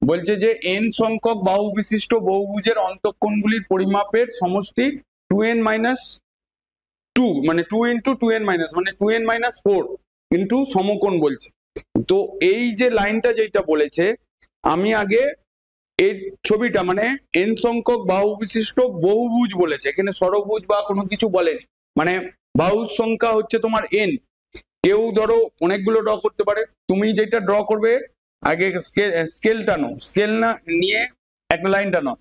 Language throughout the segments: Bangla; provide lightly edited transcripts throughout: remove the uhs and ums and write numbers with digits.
বলছে যে n সংখ্যক বাহু বিশিষ্ট বহুভুজের অন্তঃকোণগুলির পরিমাপের সমষ্টি 2n মাইনাস 2 মানে 2 ইন্টু 2n মাইনাস মানে 2n মাইনাস 4 ইন্টু সমকোণ বলছে। তো এই যে লাইনটা যেটা বলেছে, আমি আগে এই ছবিটা মানে n সংখ্যক বাহু বিশিষ্ট বহুভুজ বলেছে, এখানে ষড়ভুজ বা কোনো কিছু বলেনি, মানে বাহুর সংখ্যা হচ্ছে তোমার n। কেউ ধরো অনেকগুলো ড্র করতে পারে, তুমি যেটা ড্র করবে আগে স্কেল টানো, স্কেল না নিয়ে একটা লাইন টানো,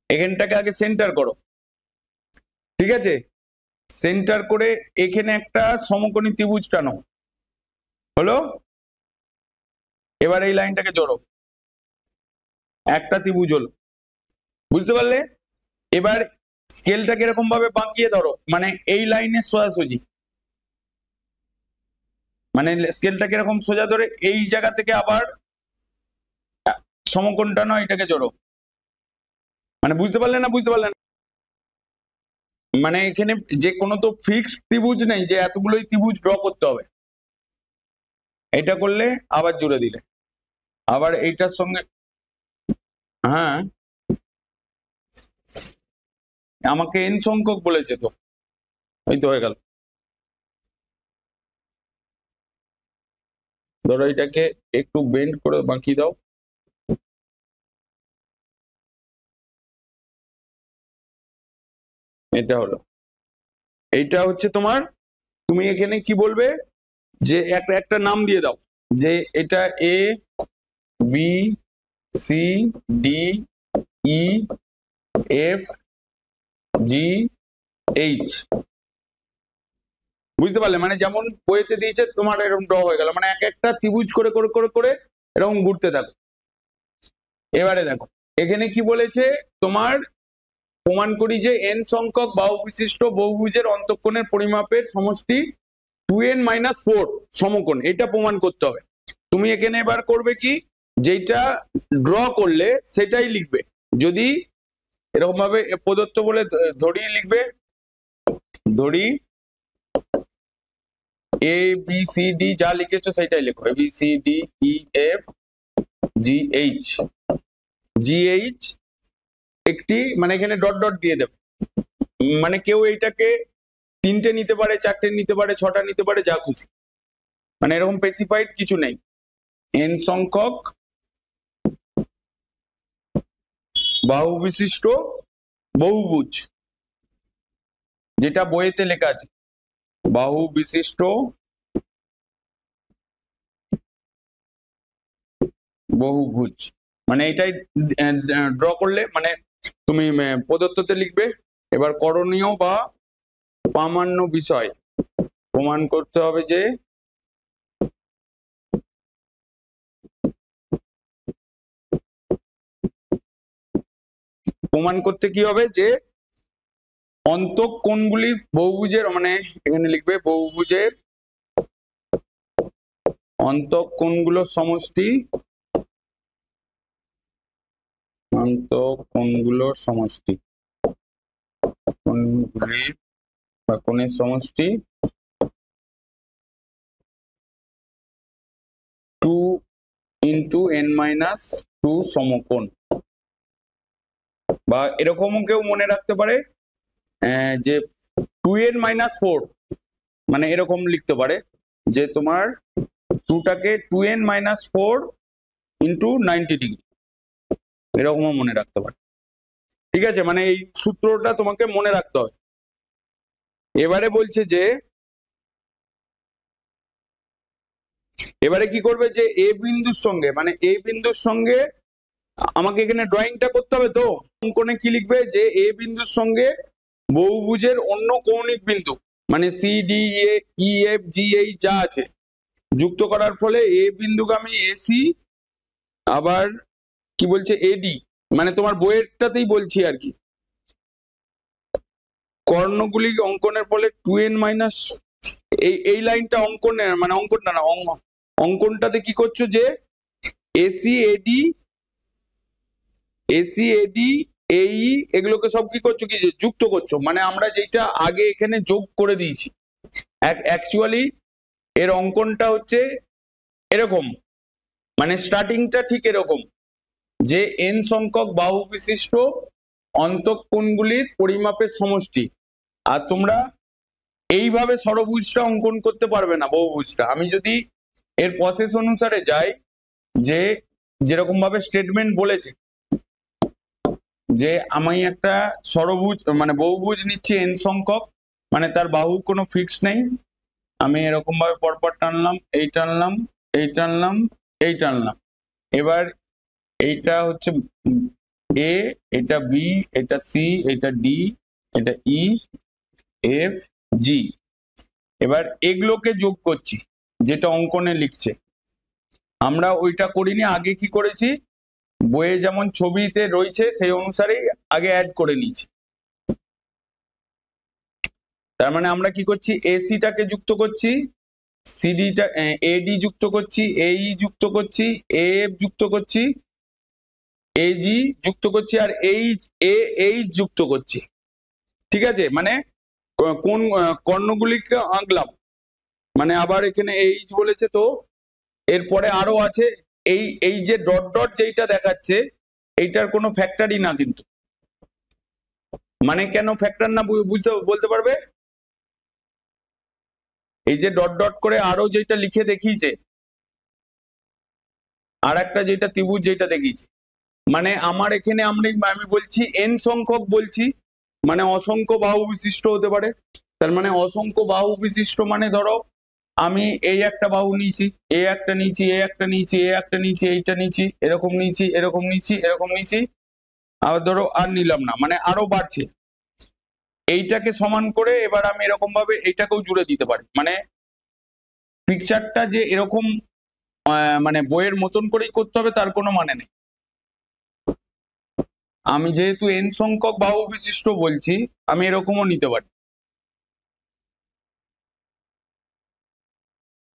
এখানটাকে আগে সেন্টার করো, ঠিক আছে? সেন্টার করে এখানে একটা সমকোণী ত্রিভুজ টানো, হলো? এবার এই লাইনটাকে জোড়ো, একটা ত্রিভুজ হলো, বুঝতে পারলে? এবার স্কেলটাকে এরকম ভাবে বাঁকিয়ে ধরো, মানে এই লাইনের সোজাসুজি, মানে স্কেলটাকে এরকম সোজা ধরে এই জায়গা থেকে আবার সমকোণটা নয় এটাকে জোড়ো, মানে বুঝতে পারলে না? বুঝতে পারলে না? মানে এখানে যে কোনো তো ফিক্সড ত্রিভুজ নেই যে এতগুলোই ত্রিভুজ ড্র করতে হবে। এটা করলে আবার জুড়ে দিলে, আবার এইটার সঙ্গে, হ্যাঁ আমাকে n সংখ্যক বলেছে তো, এই তো হয়ে গেল। ধরো এটাকে একটু বেন্ড করে বাঁকিয়ে দাও, এটা হলো, এইটা হচ্ছে তোমার, তুমি এখানে কি বলবে যে একটা একটা নাম দিয়ে দাও, যে এটা A B C D E F G H, বুঝতে পারলে? মানে যেমন বইতে দিয়েছে তোমার এরকম ড্র হয়ে গেল, মানে এক একটা ত্রিভুজ করে করে করে করে এরকম ঘুরতে থাকো। এবারে দেখো এখানে কি বলেছে, তোমার প্রমাণ করি যে n সংখ্যক বাহু বিশিষ্ট বহুভুজের অন্তঃকোণের পরিমাপের সমষ্টি 2n মাইনাস 4 সমকোণ, এটা প্রমাণ করতে হবে। তুমি এখানে এবার করবে কি, যেটা ড্র করলে সেটাই লিখবে, যদি এরকম ভাবে প্রদত্ত বলে ধরি লিখবে, ধরি এ বি সি ডি যা লিখেছো সেটাই লেখো, A B C D E F G H, G H একটি, মানে এখানে ডট ডট দিয়ে দেবে, মানে কেউ এইটাকে 3টে নিতে পারে, 4টে নিতে পারে, 6টা নিতে পারে, যা খুশি, মানে এরকম স্পেসিফাইড কিছু নেই। n সংখ্যক বাহু বিশিষ্ট বহুভুজ, যেটা বইয়েতে লেখা আছে বাহু বিশিষ্ট বহুভুজ, মানে এটাই ড্র করলে, মানে তুমি প্রদত্ততে লিখবে। এবার করণীয় বা প্রামাণ্য বিষয় প্রমাণ করতে হবে যে প্রমাণ করতে কি হবে, যে অন্তঃকোণগুলির বহুভুজের, মানে এখানে লিখবে বহুভুজের অন্তঃকোণগুলোর সমষ্টি, অন্তঃকোণগুলোর সমষ্টি, কোণগুলির বা কোণের সমষ্টি 2 ইন্টু n মাইনাস 2 সমকোণ, বা এরকমও কেউ মনে রাখতে পারে যে 2n মাইনাস 4, মানে এরকম লিখতে পারে যে তোমার 2টাকে 2n মাইনাস 4 ইন্টু 90 ডিগ্রি, এরকমও মনে রাখতে পারে, ঠিক আছে? মানে এই সূত্রটা তোমাকে মনে রাখতে হবে। এবারে বলছে যে এবারে কি করবে, যে এ বিন্দুর সঙ্গে, মানে এ বিন্দুর সঙ্গে আমাকে এখানে ড্রয়িংটা করতে হবে, তো অঙ্কনে কি লিখবে, যে এ বিন্দুর সঙ্গে বহুভুজের অন্য কৌণিক বিন্দু, মানে C D E F G H যা আছে যুক্ত করার ফলে এ বিন্দুগামী এসি, আবার কি বলছে এডি, মানে তোমার বইয়েরটাতেই বলছি আর কি, কর্ণগুলি অঙ্কনের ফলে 2n মাইনাস, এই লাইনটা অঙ্কনের, মানে অঙ্কনটা না, অঙ্কনটাতে কি করছো, যে এসি এডি এই এগুলোকে সব কি করছো, কি যুক্ত করছো, মানে আমরা যেটা আগে এখানে যোগ করে দিয়েছি। অ্যাকচুয়ালি এর অঙ্কনটা হচ্ছে এরকম, মানে স্টার্টিংটা ঠিক এরকম যে n সংখ্যক বাহু বিশিষ্ট অন্তঃকোণগুলির পরিমাপের সমষ্টি। আর তোমরা এইভাবে ষড়ভুজটা অঙ্কন করতে পারবে না, বহুভুজটা। আমি যদি এর প্রসেস অনুসারে যাই, যে যেরকম ভাবে স্টেটমেন্ট বলেছে যে আমি একটা ষড়ভুজ মানে বহুভুজ নিচ্ছি n সংখ্যক, মানে তার বাহু কোনো ফিক্স নেই, আমি এরকম ভাবে পরপর টানলাম, এই টানলাম, এই টানলাম, এই টানলাম। এবার এইটা হচ্ছে এ, এটা বি, এটা সি, এটা ডি, এটা ই, এফ, জি। এবার এগুলোকে যোগ করছি যেটা অঙ্কনে লিখছে। আমরা ওইটা করিনি, আগে কি করেছি, বইয়ে যেমন ছবিতে রয়েছে সেই অনুসারেই আগে অ্যাড করে নিয়েছি। তার মানে আমরা কি করছি, এসিটাকে যুক্ত করছি, সিডিটা এডি যুক্ত করছি, এই যুক্ত করছি, এফ যুক্ত করছি, এজি যুক্ত করছি, আর এইচ যুক্ত করছি। ঠিক আছে, মানে কোন কর্ণগুলিকে আঁকলাম, মানে আবার এখানে এইচ বলেছে, তো এরপরে আরো আছে এই যে ডট ডট যেইটা দেখাচ্ছে এইটার কোনো ফ্যাক্টরই না কিন্তু। মানে কেন ফ্যাক্টর না বুঝতে বলতে পারবে? এই যে ডট ডট করে আরো যেটা লিখে দেখিয়েছে, আর একটা যেটা ত্রিভুজ যেটা দেখিয়েছে, মানে আমার এখানে আমি বলছি n সংখ্যক বলছি, মানে অসংখ্য বাহু বিশিষ্ট হতে পারে। তার মানে অসংখ্য বাহু বিশিষ্ট মানে ধরো আমি এই একটা বাহু নিয়েছি, এ একটা নিয়েছি, এ একটা নিয়েছি, এ একটা নিয়েছি, এইটা নিয়েছি, এরকম নিয়েছি, এরকম নিয়েছি, এরকম নিয়েছি, আবার ধরো আর নিলাম না, মানে আরো বাড়ছে। এইটাকে সমান করে এবার আমি এরকম ভাবে এইটাকেও জুড়ে দিতে পারি। মানে পিকচারটা যে এরকম মানে বইয়ের মতন করেই করতে হবে তার কোনো মানে নেই। আমি যেহেতু n সংখ্যক বাহু বিশিষ্ট বলছি, আমি এরকমও নিতে পারি।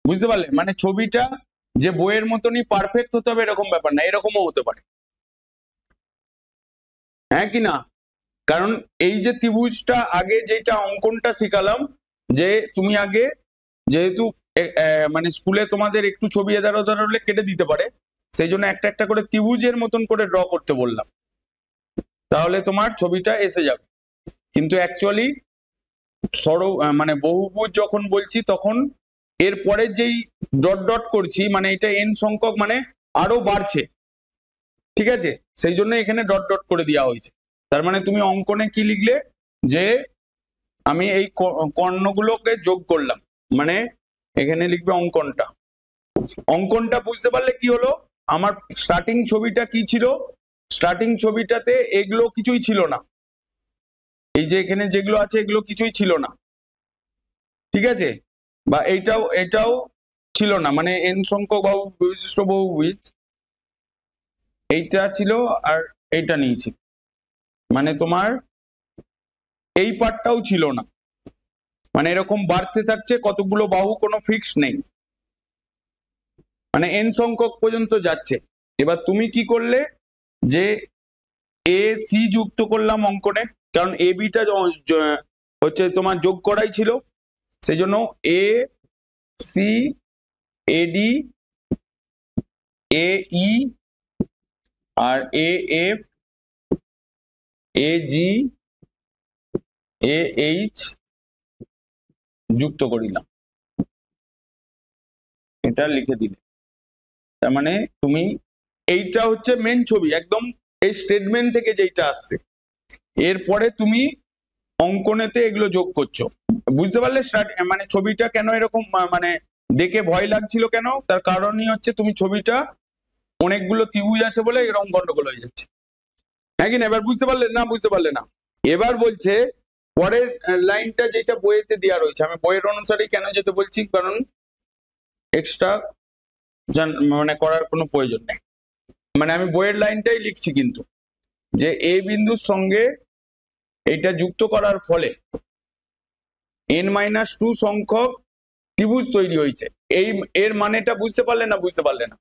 বুঝতে পারলে? মানে ছবিটা যে বইয়ের মতনই পারফেক্ট হতে হবে এরকম ব্যাপার না, এরকমও হতে পারে, হ্যাঁ কি না? কারণ এই যে ত্রিভুজটা আগে যেটা অঙ্কনটা শিখালাম, যে তুমি আগে যেহেতু মানে স্কুলে তোমাদের একটু ছবি এধার ওধার হলে কেটে দিতে পারে, সেই জন্য একটা একটা করে ত্রিভুজের মতন করে ড্র করতে বললাম, তাহলে তোমার ছবিটা এসে যাবে। কিন্তু অ্যাকচুয়ালি মানে বহুভুজ যখন বলছি তখন এর পরের যেই ডট ডট করছি, মানে এটা n সংখ্যক মানে আরো বাড়ছে, ঠিক আছে, সেই জন্য এখানে ডট ডট করে দেওয়া হয়েছে। তার মানে তুমি অঙ্কনে কি লিখলে, যে আমি এই কর্ণগুলোকে যোগ করলাম, মানে এখানে লিখবে অঙ্কনটা। অঙ্কনটা বুঝতে পারলে কি হলো, আমার স্টার্টিং ছবিটা কি ছিল, স্টার্টিং ছবিটাতে এগুলো কিছুই ছিল না, এই যে এখানে যেগুলো আছে এগুলো কিছুই ছিল না, ঠিক আছে, বা এটাও ছিল না, মানে n সংখ্যক বাহু বিশিষ্ট বহুভুজ এইটা ছিল আর এইটা নিয়েছি, মানে তোমার এই পার্টটাও ছিল না, মানে এরকম বাড়তে থাকছে, কতগুলো বাহু কোনো ফিক্স নেই, মানে n সংখ্যক পর্যন্ত যাচ্ছে। এবার তুমি কি করলে, যে এ সি যুক্ত করলাম অঙ্কনে, কারণ এ বিটা হচ্ছে তোমার যোগ করাই ছিল, সেই জন্য A C, AD, A E, আর A F, A G, A H যুক্ত করিলাম, এটা লিখে দিলে। তার মানে তুমি এইটা হচ্ছে মেন ছবি একদম, এই স্টেটমেন্ট থেকে যেটা আসছে, এরপরে তুমি অঙ্কনেতে এগুলো যোগ করছো। বুঝতে পারলে মানে ছবিটা কেন এরকম মানে দেখে ভয় লাগছিল কেন, তার কারণই হচ্ছে তুমি ছবিটা অনেকগুলো ত্রিভুজ আছে বলে এরকম গন্ডগোল হয়ে যাচ্ছে, হ্যাঁ কি না? এবার বুঝতে পারলে না? বুঝতে পারলে না? এবার বলছে পরের লাইনটা যেটা বইয়েতে দেওয়া রয়েছে, আমি বইয়ের অনুসারেই কেন যেতে বলছি, কারণ এক্সট্রা মানে করার কোনো প্রয়োজন নেই, মানে আমি বইয়ের লাইনটাই লিখছি, কিন্তু যে এ বিন্দুর সঙ্গে এইটা যুক্ত করার ফলে n-2 সংখ্যক ত্রিভুজ তৈরি হয়েছে। এর মানেটা বুঝতে পারলে না? বুঝতে পারলে না?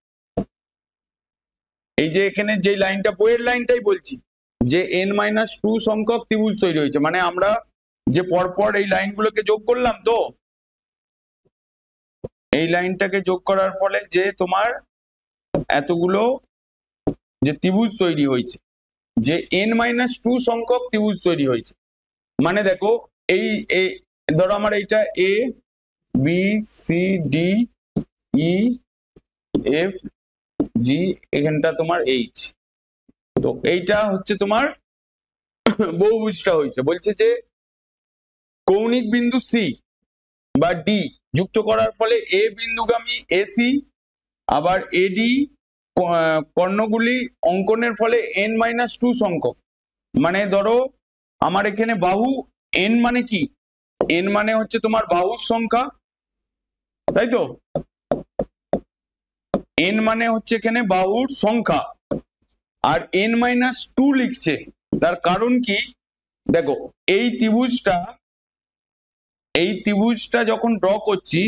এই যে এখানে যে লাইনটা, বইয়ের লাইনটাই বলছি, যে n-2 সংখ্যক ত্রিভুজ তৈরি হয়েছে, মানে আমরা যে পরপর এই লাইনগুলোকে যোগ করলাম, তো এই লাইনটাকে যোগ করার ফলে যে তোমার এতগুলো যে ত্রিভুজ তৈরি হয়েছে, যে n-2 সংখ্যক ত্রিভুজ তৈরি হয়েছে। মানে দেখো এই ধরো আমার এইটা A B C D E F G, এখানটা তোমার এইচ। তো এইটা হচ্ছে তোমার বহুভুজটা হয়েছে। বলছে যে কৌণিক বিন্দু সি বা ডি যুক্ত করার ফলে এ বিন্দুগামী এসি আবার এডি কর্ণগুলি অঙ্কনের ফলে n-2 সংখ্যক। মানে ধরো আমার এখানে বাহু n মানে কি, n মানে হচ্ছে তোমার বাহুর সংখ্যা, তাই তো, n মানে হচ্ছে এখানে বাহুর সংখ্যা, আর n-2 লিখছে। তার কারণ কি, দেখো এই ত্রিভুজটা যখন ড্র করছি,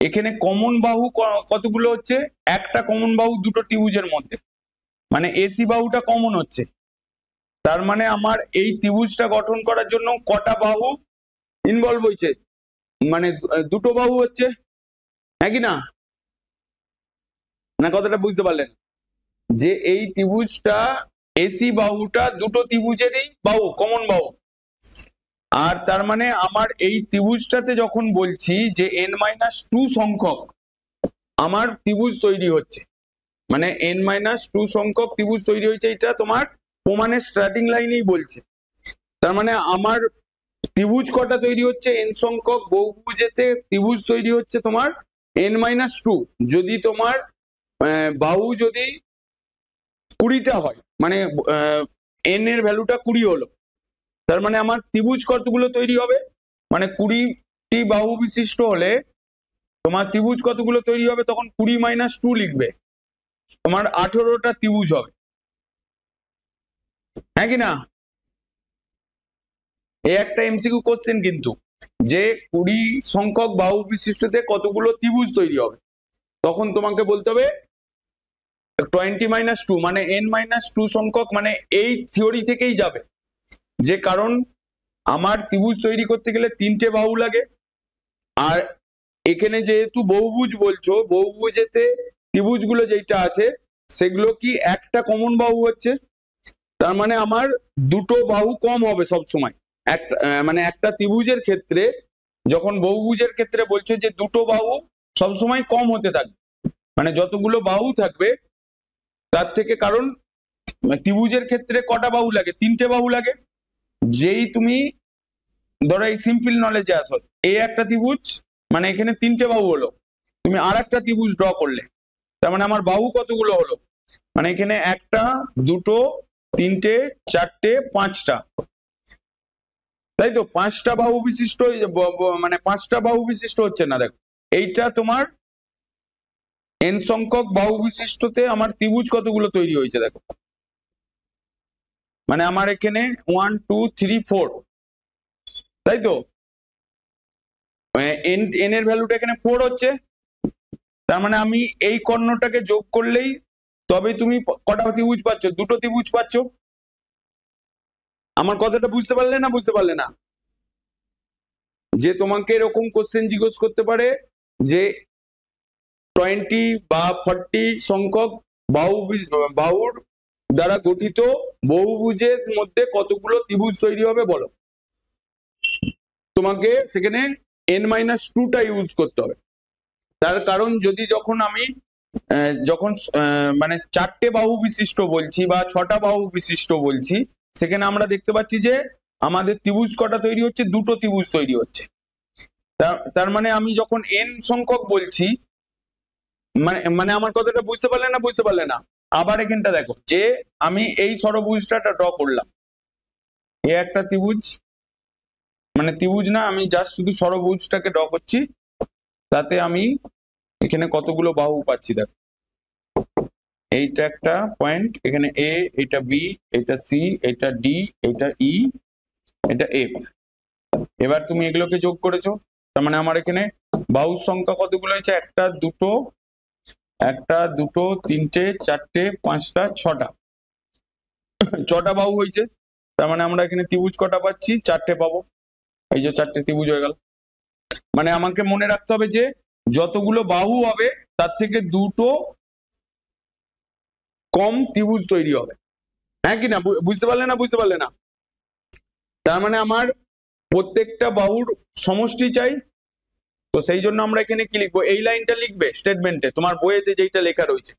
এখানে কমন বাহু কতগুলো হচ্ছে, একটা কমন বাহু দুটো ত্রিভুজের মধ্যে, মানে এসি বাহুটা কমন হচ্ছে। তার মানে আমার এই ত্রিভুজটা গঠন করার জন্য কটা বাহু ইনভলভ হয়েছে, মানে দুটো বাহু হচ্ছে, হ্যাঁ কি না, না কথাটা বুঝতে পারলেন? যে এই ত্রিভুজটা এসি বাহুটা দুটো ত্রিভুজেরই বাহু, কমন বাহু। আর তার মানে আমার এই ত্রিভুজটাতে যখন বলছি যে n-2 সংখ্যক আমার ত্রিভুজ তৈরি হচ্ছে, মানে n-2 সংখ্যক ত্রিভুজ তৈরি হয়েছে, এটা তোমার প্রমাণের স্টার্টিং লাইনেই বলছে। তার মানে আমার ত্রিভুজ কটা তৈরি হচ্ছে, n সংখ্যক বহুভুজেতে ত্রিভুজ তৈরি হচ্ছে তোমার n-2। যদি তোমার বাহু যদি 20টা হয়, মানে n এর ভ্যালুটা 20 হলো, তার মানে আমার ত্রিভুজ কতগুলো তৈরি হবে, মানে 20টি বাহু বিশিষ্ট হলে তোমার ত্রিভুজ কতগুলো তৈরি হবে, তখন 20-2 লিখবে, তোমার 18টা ত্রিভুজ হবে, হ্যাঁ কি না? এই একটা এমসিকিউ কোশ্চেন কিন্তু, যে 20 সংখ্যক বাহু বিশিষ্টতে কতগুলো ত্রিভুজ তৈরি হবে, তখন তোমাকে বলতে হবে 20-2, মানে n-2 সংখ্যক, মানে এই থিওরি থেকেই যাবে, যে কারণ আমার ত্রিভুজ তৈরি করতে গেলে 3টে বাহু লাগে, আর এখানে যেহেতু বহুভুজ বলছো, বহুভুজেতে ত্রিভুজগুলো যেটা আছে সেগুলো কি একটা কমন বাহু হচ্ছে, তার মানে আমার দুটো বাহু কম হবে সব সময়। একটা মানে একটা ত্রিভুজের ক্ষেত্রে, যখন বহুভুজের ক্ষেত্রে বলছো যে দুটো বাহু সব সময় কম হতে থাকবে, মানে যতগুলো বাহু থাকবে তার থেকে, কারণ ত্রিভুজের ক্ষেত্রে কটা বাহু লাগে, 3টে বাহু লাগে। যেই তুমি ধরো এই সিম্পল নলেজে আসো, এই একটা ত্রিভুজ, মানে এখানে 3টে বাহু হলো, তুমি আর একটা ত্রিভুজ ড্র করলে, তার মানে আমার বাহু কতগুলো হলো, মানে এখানে একটা দুটো তিনটে চারটে পাঁচটা, তাই তো, পাঁচটা বাহু বিশিষ্ট, মানে 5টা বাহু বিশিষ্ট হচ্ছে না, দেখো এইটা তোমার n সংখ্যক বাহু বিশিষ্টতে আমার ত্রিভুজ কতগুলো তৈরি হয়েছে, দেখো মানে আমার এখানে 1 2 3 4, তাই তো, n এর ভ্যালুটা এখানে 4 হচ্ছে, তার মানে আমি এই কর্ণটাকে যোগ করলেই তবে তুমি কটা ত্রিভুজ পাচ্ছ, দুটো ত্রিভুজ পাচ্ছ। আমার কথাটা বুঝতে পারলে না, বুঝতে পারলে না? যে তোমাকে এরকম কোশ্চেন জিজ্ঞেস করতে পারে যে 20 বা 40 সংখ্যক বাহুর দ্বারা গঠিত বহুভুজের মধ্যে কতগুলো ত্রিভুজ তৈরি হবে বলো, তোমাকে সেখানে n-2টা ইউজ করতে হবে। তার কারণ যদি যখন আমি মানে 4টে বাহু বিশিষ্ট বলছি বা 6টা বাহু বিশিষ্ট বলছি, সেখানে আমরা দেখতে পাচ্ছি যে আমাদের ত্রিভুজ কটা তৈরি হচ্ছে, দুটো ত্রিভুজ তৈরি হচ্ছে। তার মানে আমি যখন n সংখ্যক বলছি, মানে আমার কথাটা বুঝতে পারলে না, বুঝতে পারলে না? আবার এখানটা দেখো, যে আমি এই ষড়ভুজটা ড্র করলাম, এ একটা ত্রিভুজ, মানে ত্রিভুজ না, আমি জাস্ট শুধু ষড়ভুজটাকে ড্র করছি, তাতে আমি এখানে কতগুলো বাহু পাচ্ছি, দেখো এইটা একটা পয়েন্ট, এখানে এ, এটা বি, এটা সি, এটা ডি, এটা ই, এটা এফ। এবার তুমি এগুলোকে যোগ করেছো, তার মানে আমার এখানে বাহুর সংখ্যা কতগুলো হয়েছে, একটা দুটো তিনটে চারটে পাঁচটা ছটা বাহু হয়েছে। তার মানে আমরা এখানে ত্রিভুজ কটা পাচ্ছি, 4টে পাবো, এই যে 4টে ত্রিভুজ হয়ে গেল। মানে আমাকে মনে রাখতে হবে যে যতগুলো বাহু হবে তার থেকে দুটো কম ত্রিভুজ তৈরি হবে। হ্যাঁ কি না, বুঝতে পারলে না? বুঝতে পারলে না? তার মানে আমার প্রত্যেকটা বাহুর সমষ্টি চাই। তো সেই জন্য আমরা এখানে কি লিখবো, এই লাইনটা লিখবে স্টেটমেন্টে, তোমার বইয়েতে যেটা লেখা রয়েছে।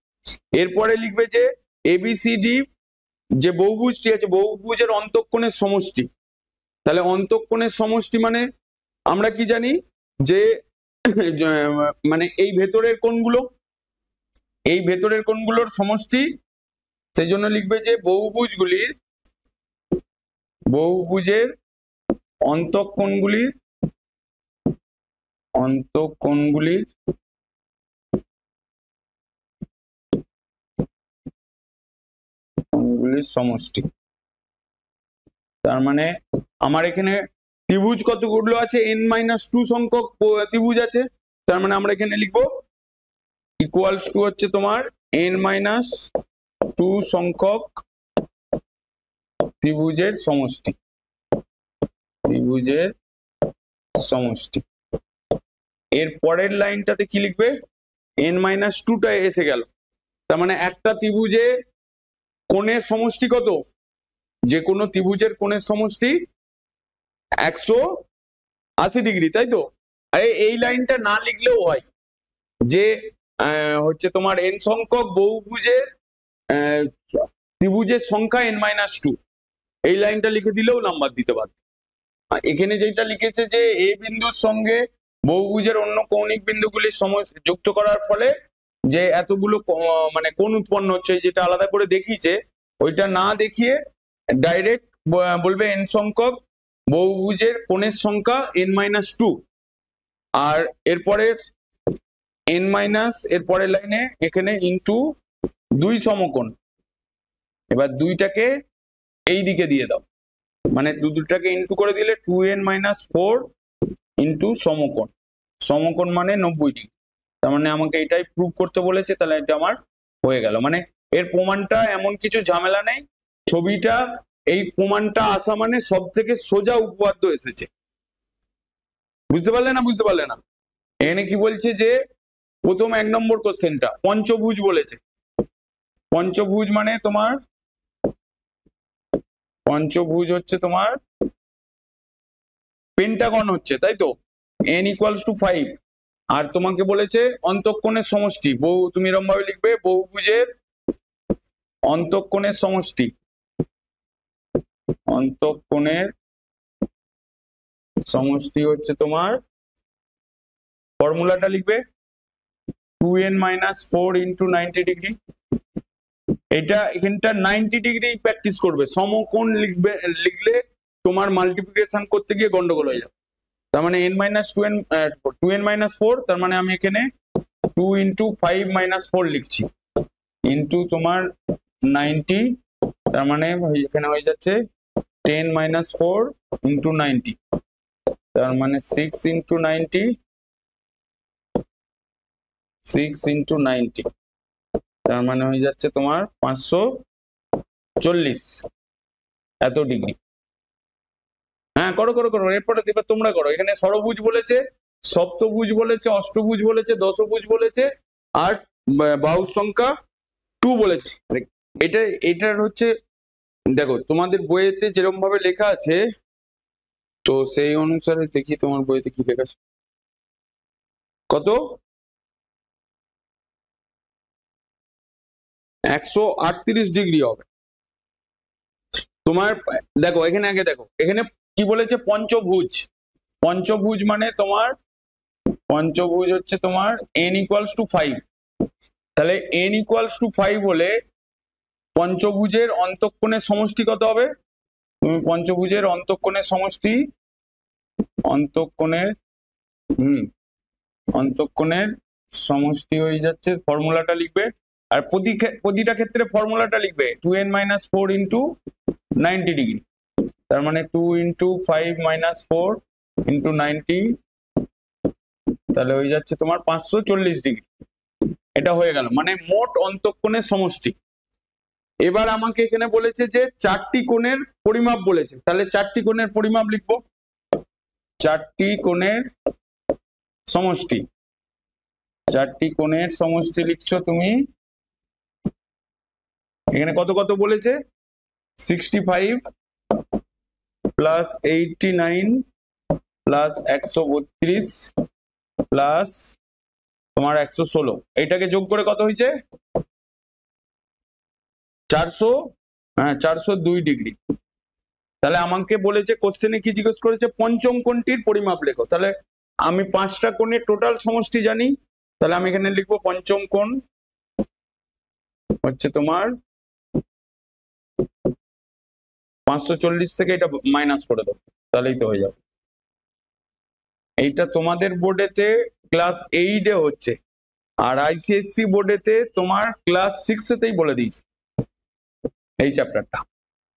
এরপরে লিখবে যে এবিসিডি যে বহুভুজটি আছে, বহুভুজের অন্তঃকোণের সমষ্টি। তাহলে অন্তঃকোণের সমষ্টি মানে আমরা কি জানি যে মানে এই ভেতরের কোণগুলো, এই ভেতরের কোণগুলোর সমষ্টি। সেই জন্য লিখবে যে বহুভুজের অন্তঃকোণগুলির সমষ্টি। তার মানে আমার এখানে ত্রিভুজ কতগুলো আছে, n-2 সংখ্যক ত্রিভুজ আছে। তার মানে আমরা এখানে লিখবো ইকুয়ালস টু হচ্ছে তোমার n-2 সংখ্যক ত্রিভুজের সমষ্টি, ত্রিভুজের সমষ্টি। এর পরের লাইনটাতে কি লিখবে, n-2টা এসে গেল। তার মানে একটা ত্রিভুজে কোণের সমষ্টি কত, যে কোনো ত্রিভুজের কোণের সমষ্টি 180 ডিগ্রি, তাই তো? আরে এই লাইনটা না লিখলেও হয়, যে হচ্ছে তোমার n সংখ্যক বহুভুজের ত্রিভুজের সংখ্যা n-2, এই লাইনটা লিখে দিলেও নাম্বার দিতে পারত। এখানে যেটা লিখেছে যে এ বিন্দুর সঙ্গে বহুভুজের অন্য কৌণিক বিন্দুগুলির যুক্ত করার ফলে যে এতগুলো মানে কোণ উৎপন্ন হচ্ছে, যেটা আলাদা করে দেখিয়েছে, ওইটা না দেখিয়ে ডাইরেক্ট বলবে n সংখ্যক বহুভুজের কোণের সংখ্যা n-2। আর এরপরে এরপরের লাইনে এখানে ইন্টু 2 সমকোণ। এবার 2টাকে এই দিকে দিয়ে দাও, মানে দুটাকে ইন্টু করে দিলে 2n-4 ইন্টু সমকোণ। সমকোণ মানে 90 ডিগ্রি। তার মানে আমাকে এটাই প্রুভ করতে বলেছে, তাহলে এটা আমার হয়ে গেল। মানে এর প্রমাণটা এমন কিছু ঝামেলা নেই, ছবিটা এই প্রমাণটা আসা মানে সব থেকে সোজা উপপাদ্য এসেছে। বুঝতে পারলে না? বুঝতে পারলে না? এখানে কি বলছে যে প্রথম 1 নম্বর কোশ্চেনটা পঞ্চভুজ বলেছে। পঞ্চভুজ মানে তোমার পঞ্চভুজ হচ্ছে তোমার পেন্টাগন হচ্ছে, তাই তো? n=5। আর তোমাকে বলেছে অন্তঃকোণের সমষ্টি, তুমি এরকম ভাবে লিখবে বহুভুজের অন্তঃকোণের সমষ্টি, অন্তঃকোণের সমষ্টি হচ্ছে তোমার, ফর্মুলাটা লিখবে 2n-4 ইন্টু 90 ডিগ্রি। এটা এখানটা 90 ডিগ্রি প্র্যাকটিস করবে, সমকোণ লিখলে তোমার মাল্টিপ্লিকেশন করতে গিয়ে গন্ডগোল হয়ে যাবে। তার মানে n-2n-4, তার মানে আমি এখানে 2 ইন্টু 5-4 লিখছি ইন্টু তোমার 90, তার মানে এখানে হয়ে যাচ্ছে 10-4 ইন্টু 90, তার মানে 6 ইন্টু 90, 6 ইন্টু 90, তার মানে হয়ে যাচ্ছে তোমার 540 এত ডিগ্রি। হ্যাঁ, করো করো করো, এরপরে এবার তোমরা করো। এখানে ষড়ভুজ বলেছে, সপ্তভুজ বলেছে, অষ্টভুজ বলেছে, দশভুজ বলেছে, আর বাহুর সংখ্যা 2 বলেছে। এটার হচ্ছে দেখো তোমাদের বইয়েতে যেরকম ভাবে লেখা আছে, তো সেই অনুসারে দেখি তোমার বইতে কি লেখা আছে। কত? 138 ডিগ্রি হবে তোমার। দেখো এখানে আগে দেখো, এখানে কি বলেছে, পঞ্চভুজ। পঞ্চভুজ মানে তোমার, পঞ্চভুজ হচ্ছে তোমার n=5। তাহলে n=5 হলে পঞ্চভুজের অন্তঃকোণের সমষ্টি কত হবে? তুমি পঞ্চভুজের অন্তঃকোণের সমষ্টি, অন্তঃকোণের সমষ্টি হয়ে যাচ্ছে, ফর্মুলাটা লিখবে। আর প্রতিটা ক্ষেত্রে ফর্মুলাটা লিখবে 2n-4 ইন্টু 90 ডিগ্রি, তার মানে 2 ইন্টু 5-4 ইন্টু 90, তাহলে হয়ে যাচ্ছে তোমার 540 ডিগ্রি। এটা হয়ে গেল, মানে মোট অন্তঃকোণের সমষ্টি। এবার আমাকে এখানে বলেছে যে 4টি কোণের পরিমাপ বলেছে, তাহলে 4টি কোণের পরিমাপ লিখবো। 4টি কোণের সমষ্টি, 4টি কোণের সমষ্টি লিখছো তুমি এখানে কত কত বলেছে 65 প্লাস 89 প্লাস 132 প্লাস তোমার 116, এইটাকে যোগ করে কত হয়েছে 400, হ্যাঁ 402 ডিগ্রি। তাহলে আমাকে বলেছে কোশ্চেনে কি জিজ্ঞেস করেছে পঞ্চম কোণটির পরিমাপ লেখো। তাহলে আমি 5টা কোণের টোটাল সমষ্টি জানি, তাহলে আমি এখানে লিখবো পঞ্চম কোণ হচ্ছে তোমার 540 থেকে এটা মাইনাস করে দেবো, তাহলেই তো হয়ে যাবে। এইটা তোমাদের বোর্ডেতে ক্লাস 8-এ হচ্ছে, আর আইসিএসসি বোর্ডেতে তোমার ক্লাস 6-এতেই বলে দিয়েছে এই চ্যাপ্টারটা।